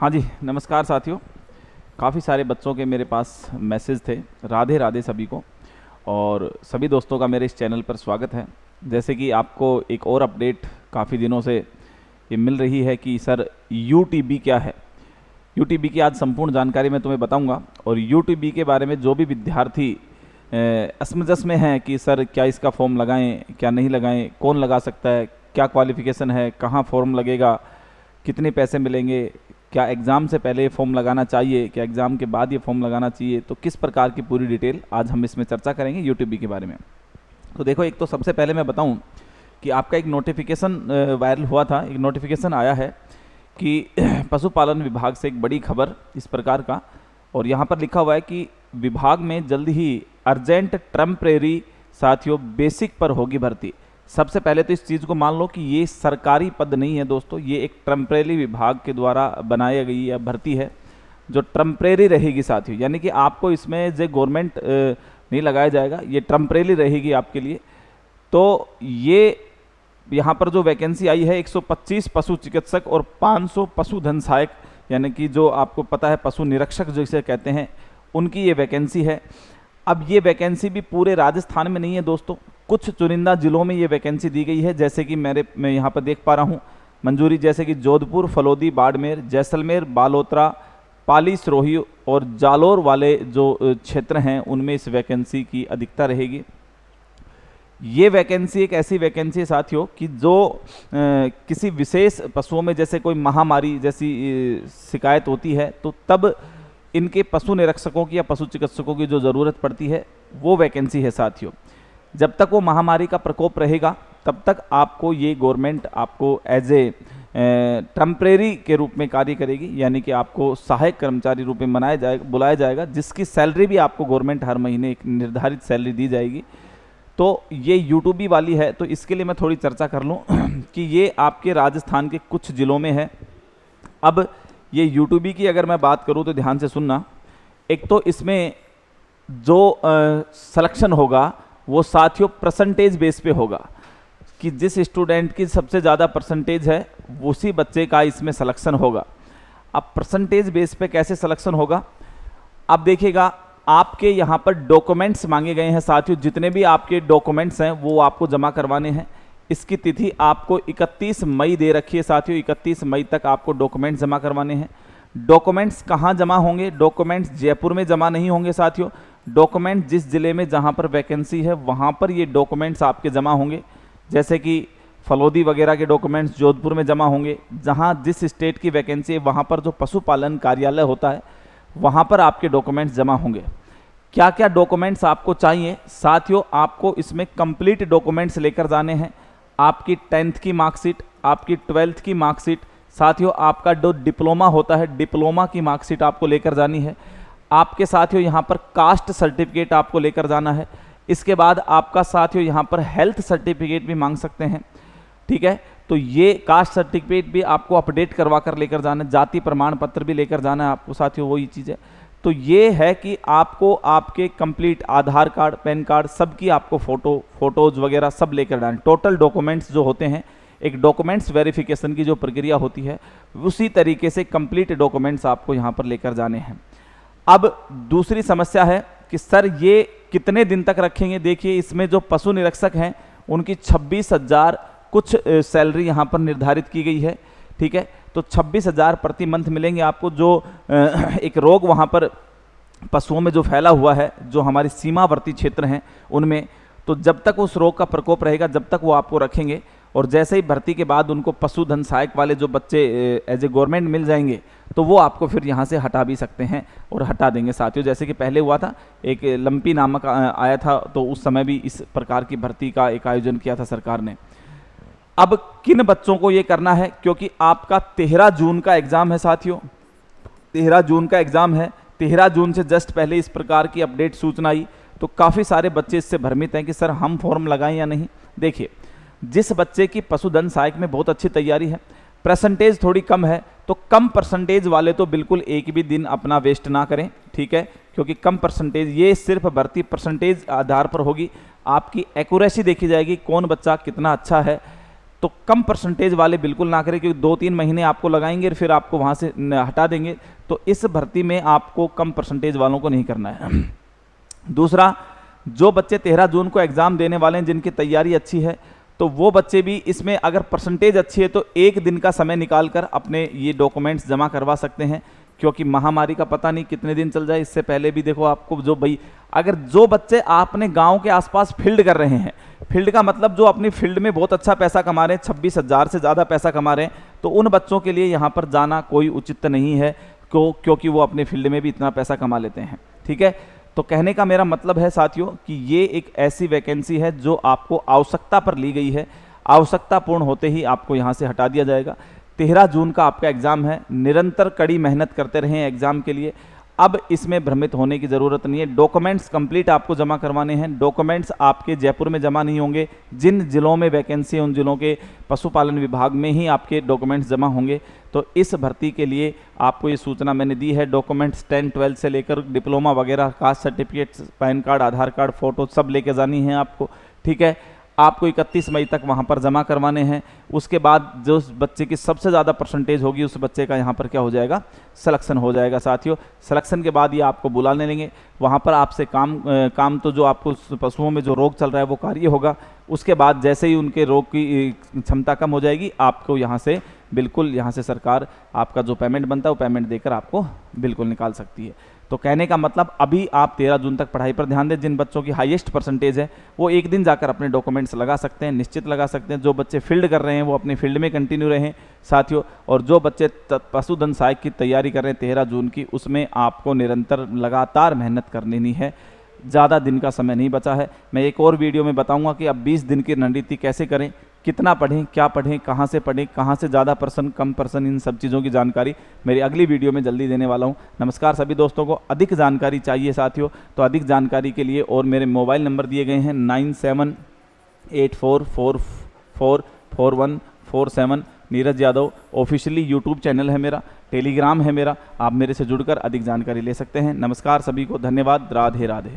हाँ जी, नमस्कार साथियों। काफ़ी सारे बच्चों के मेरे पास मैसेज थे। राधे राधे सभी को, और सभी दोस्तों का मेरे इस चैनल पर स्वागत है। जैसे कि आपको एक और अपडेट काफ़ी दिनों से ये मिल रही है कि सर यूटीबी क्या है। यूटीबी की आज संपूर्ण जानकारी मैं तुम्हें बताऊंगा, और यूटीबी के बारे में जो भी विद्यार्थी असमंजस में हैं कि सर क्या इसका फॉर्म लगाएं, क्या नहीं लगाएं, कौन लगा सकता है, क्या क्वालिफ़िकेशन है, कहाँ फॉर्म लगेगा, कितने पैसे मिलेंगे, क्या एग्ज़ाम से पहले फॉर्म लगाना चाहिए, क्या एग्ज़ाम के बाद ये फॉर्म लगाना चाहिए, तो किस प्रकार की पूरी डिटेल आज हम इसमें चर्चा करेंगे यूटीबी के बारे में। तो देखो, एक तो सबसे पहले मैं बताऊं कि आपका एक नोटिफिकेशन वायरल हुआ था, एक नोटिफिकेशन आया है कि पशुपालन विभाग से एक बड़ी खबर इस प्रकार का, और यहाँ पर लिखा हुआ है कि विभाग में जल्द ही अर्जेंट टेम्परेरी साथियों बेसिक पर होगी भर्ती। सबसे पहले तो इस चीज़ को मान लो कि ये सरकारी पद नहीं है दोस्तों, ये एक टेम्परेरी विभाग के द्वारा बनाई गई या भर्ती है जो टेम्परेरी रहेगी साथियों, यानी कि आपको इसमें जो गवर्नमेंट नहीं लगाया जाएगा, ये टेम्परेरी रहेगी आपके लिए। तो ये यहाँ पर जो वैकेंसी आई है 125 पशु चिकित्सक और 500 पशुधन सहायक, यानी कि जो आपको पता है पशु निरीक्षक जिसे कहते हैं, उनकी ये वैकेंसी है। अब ये वैकेंसी भी पूरे राजस्थान में नहीं है दोस्तों, कुछ चुनिंदा जिलों में ये वैकेंसी दी गई है। जैसे कि मैं यहाँ पर देख पा रहा हूँ मंजूरी, जैसे कि जोधपुर, फलोदी, बाड़मेर, जैसलमेर, बालोतरा, पाली, सिरोही और जालोर वाले जो क्षेत्र हैं उनमें इस वैकेंसी की अधिकता रहेगी। ये वैकेंसी एक ऐसी वैकेंसी है साथियों कि जो किसी विशेष पशुओं में जैसे कोई महामारी जैसी शिकायत होती है तो तब इनके पशु निरीक्षकों की या पशु चिकित्सकों की जो ज़रूरत पड़ती है वो वैकेंसी है साथियों। जब तक वो महामारी का प्रकोप रहेगा तब तक आपको ये गवर्नमेंट आपको एज ए टेम्परेरी के रूप में कार्य करेगी, यानी कि आपको सहायक कर्मचारी रूप में बुलाया जाएगा, जिसकी सैलरी भी आपको गवर्नमेंट हर महीने एक निर्धारित सैलरी दी जाएगी। तो ये यूट्यूबी वाली है, तो इसके लिए मैं थोड़ी चर्चा कर लूँ कि ये आपके राजस्थान के कुछ ज़िलों में है। अब ये यूट्यूबी की अगर मैं बात करूँ तो ध्यान से सुनना। एक तो इसमें जो सिलेक्शन होगा वो साथियों परसेंटेज बेस पे होगा कि जिस स्टूडेंट की सबसे ज़्यादा परसेंटेज है उसी बच्चे का इसमें सिलेक्शन होगा। अब परसेंटेज बेस पे कैसे सिलेक्शन होगा, अब देखिएगा आपके यहाँ पर डॉक्यूमेंट्स मांगे गए हैं साथियों। जितने भी आपके डॉक्यूमेंट्स हैं वो आपको जमा करवाने हैं। इसकी तिथि आपको 31 मई दे रखी है साथियों, 31 मई तक आपको डॉक्यूमेंट्स जमा करवाने हैं। डॉक्यूमेंट्स कहाँ जमा होंगे, डॉक्यूमेंट्स जयपुर में जमा नहीं होंगे साथियों। डॉक्यूमेंट जिस ज़िले में जहाँ पर वैकेंसी है वहाँ पर ये डॉक्यूमेंट्स आपके जमा होंगे। जैसे कि फलोदी वगैरह के डॉक्यूमेंट्स जोधपुर में जमा होंगे। जहाँ जिस स्टेट की वैकेंसी है वहाँ पर जो पशुपालन कार्यालय होता है वहाँ पर आपके डॉक्यूमेंट्स जमा होंगे। क्या क्या डॉक्यूमेंट्स आपको चाहिए साथियों, आपको इसमें कंप्लीट डॉक्यूमेंट्स लेकर जाने हैं। आपकी 10th की मार्कशीट, आपकी 12th की मार्कशीट, साथियों आपका जो डिप्लोमा होता है डिप्लोमा की मार्कशीट आपको लेकर जानी है। आपके साथियों यहाँ पर कास्ट सर्टिफिकेट आपको लेकर जाना है। इसके बाद आपका साथियों यहाँ पर हेल्थ सर्टिफिकेट भी मांग सकते हैं, ठीक है। तो ये कास्ट सर्टिफिकेट भी आपको अपडेट करवा कर लेकर जाना है। जाति प्रमाण पत्र भी लेकर जाना है आपको साथियों, वही चीज़ है। तो ये है कि आपको आपके कंप्लीट आधार कार्ड, पैन कार्ड, सबकी आपको फोटोज़ वगैरह सब लेकर जाना। टोटल डॉक्यूमेंट्स जो होते हैं, एक डॉक्यूमेंट्स वेरिफिकेशन की जो प्रक्रिया होती है उसी तरीके से कंप्लीट डॉक्यूमेंट्स आपको यहाँ पर लेकर जाने हैं। अब दूसरी समस्या है कि सर ये कितने दिन तक रखेंगे। देखिए, इसमें जो पशु निरीक्षक हैं उनकी 26,000 कुछ सैलरी यहाँ पर निर्धारित की गई है, ठीक है। तो 26,000 प्रति मंथ मिलेंगे आपको। जो एक रोग वहाँ पर पशुओं में जो फैला हुआ है, जो हमारे सीमावर्ती क्षेत्र हैं उनमें, तो जब तक उस रोग का प्रकोप रहेगा जब तक वो आपको रखेंगे। और जैसे ही भर्ती के बाद उनको पशुधन सहायक वाले जो बच्चे एज ए गवर्नमेंट मिल जाएंगे तो वो आपको फिर यहाँ से हटा भी सकते हैं और हटा देंगे साथियों। जैसे कि पहले हुआ था, एक लंपी नामक आया था, तो उस समय भी इस प्रकार की भर्ती का एक आयोजन किया था सरकार ने। अब किन बच्चों को ये करना है, क्योंकि आपका 13 जून का एग्ज़ाम है साथियों, 13 जून का एग्ज़ाम है। 13 जून से जस्ट पहले इस प्रकार की अपडेट सूचना आई, तो काफ़ी सारे बच्चे इससे भ्रमित हैं कि सर हम फॉर्म लगाएं या नहीं। देखिए, जिस बच्चे की पशुधन सहायक में बहुत अच्छी तैयारी है, परसेंटेज थोड़ी कम है, तो कम परसेंटेज वाले तो बिल्कुल एक भी दिन अपना वेस्ट ना करें, ठीक है। क्योंकि कम परसेंटेज, ये सिर्फ भर्ती परसेंटेज आधार पर होगी। आपकी एक्यूरेसी देखी जाएगी, कौन बच्चा कितना अच्छा है। तो कम परसेंटेज वाले बिल्कुल ना करें, क्योंकि 2-3 महीने आपको लगाएंगे और फिर आपको वहाँ से हटा देंगे। तो इस भर्ती में आपको कम परसेंटेज वालों को नहीं करना है। दूसरा, जो बच्चे 13 जून को एग्ज़ाम देने वाले हैं, जिनकी तैयारी अच्छी है, तो वो बच्चे भी इसमें अगर परसेंटेज अच्छी है तो एक दिन का समय निकालकर अपने ये डॉक्यूमेंट्स जमा करवा सकते हैं, क्योंकि महामारी का पता नहीं कितने दिन चल जाए। इससे पहले भी देखो आपको जो भाई, अगर जो बच्चे आपने गांव के आसपास फील्ड कर रहे हैं, फील्ड का मतलब जो अपनी फील्ड में बहुत अच्छा पैसा कमा रहे हैं, 26,000 से ज़्यादा पैसा कमा रहे हैं, तो उन बच्चों के लिए यहाँ पर जाना कोई उचित नहीं है, क्योंकि वो अपने फील्ड में भी इतना पैसा कमा लेते हैं। ठीक है, तो कहने का मेरा मतलब है साथियों कि ये एक ऐसी वैकेंसी है जो आपको आवश्यकता पर ली गई है, आवश्यकता पूर्ण होते ही आपको यहाँ से हटा दिया जाएगा। 13 जून का आपका एग्ज़ाम है, निरंतर कड़ी मेहनत करते रहें एग्ज़ाम के लिए। अब इसमें भ्रमित होने की ज़रूरत नहीं है। डॉक्यूमेंट्स कंप्लीट आपको जमा करवाने हैं। डॉक्यूमेंट्स आपके जयपुर में जमा नहीं होंगे, जिन जिलों में वैकेंसी है उन जिलों के पशुपालन विभाग में ही आपके डॉक्यूमेंट्स जमा होंगे। तो इस भर्ती के लिए आपको ये सूचना मैंने दी है। डॉक्यूमेंट्स 10-12 से लेकर डिप्लोमा वगैरह, कास्ट सर्टिफिकेट्स, पैन कार्ड, आधार कार्ड, फ़ोटो सब लेके जानी है आपको। ठीक है, आपको 31 मई तक वहाँ पर जमा करवाने हैं। उसके बाद जो बच्चे की सबसे ज़्यादा परसेंटेज होगी उस बच्चे का यहाँ पर क्या हो जाएगा, सिलेक्शन हो जाएगा साथियों। सिलेक्शन के बाद ये आपको बुलाने लेंगे, वहाँ पर आपसे काम तो जो आपको पशुओं में जो रोग चल रहा है वो कार्य होगा। उसके बाद जैसे ही उनके रोग की क्षमता कम हो जाएगी, आपको यहाँ से बिल्कुल, यहाँ से सरकार आपका जो पेमेंट बनता है वो पेमेंट देकर आपको बिल्कुल निकाल सकती है। तो कहने का मतलब, अभी आप 13 जून तक पढ़ाई पर ध्यान दें। जिन बच्चों की हाईएस्ट परसेंटेज है वो एक दिन जाकर अपने डॉक्यूमेंट्स लगा सकते हैं, निश्चित लगा सकते हैं। जो बच्चे फील्ड कर रहे हैं वो अपने फील्ड में कंटिन्यू रहें साथियों, और जो बच्चे पशुधन सहायक की तैयारी कर रहे हैं 13 जून की, उसमें आपको निरंतर लगातार मेहनत करनी है। ज़्यादा दिन का समय नहीं बचा है। मैं एक और वीडियो में बताऊंगा कि अब 20 दिन की रणनीति कैसे करें, कितना पढ़ें, क्या पढ़ें, कहाँ से ज़्यादा पर्सन, कम पर्सन, इन सब चीज़ों की जानकारी मेरी अगली वीडियो में जल्दी देने वाला हूँ। नमस्कार सभी दोस्तों को। अधिक जानकारी चाहिए साथियों, तो अधिक जानकारी के लिए और मेरे मोबाइल नंबर दिए गए हैं 9784444147। Neeraj Yadav officially YouTube channel है मेरा, टेलीग्राम है मेरा, आप मेरे से जुड़कर अधिक जानकारी ले सकते हैं। नमस्कार सभी को, धन्यवाद, राधे राधे।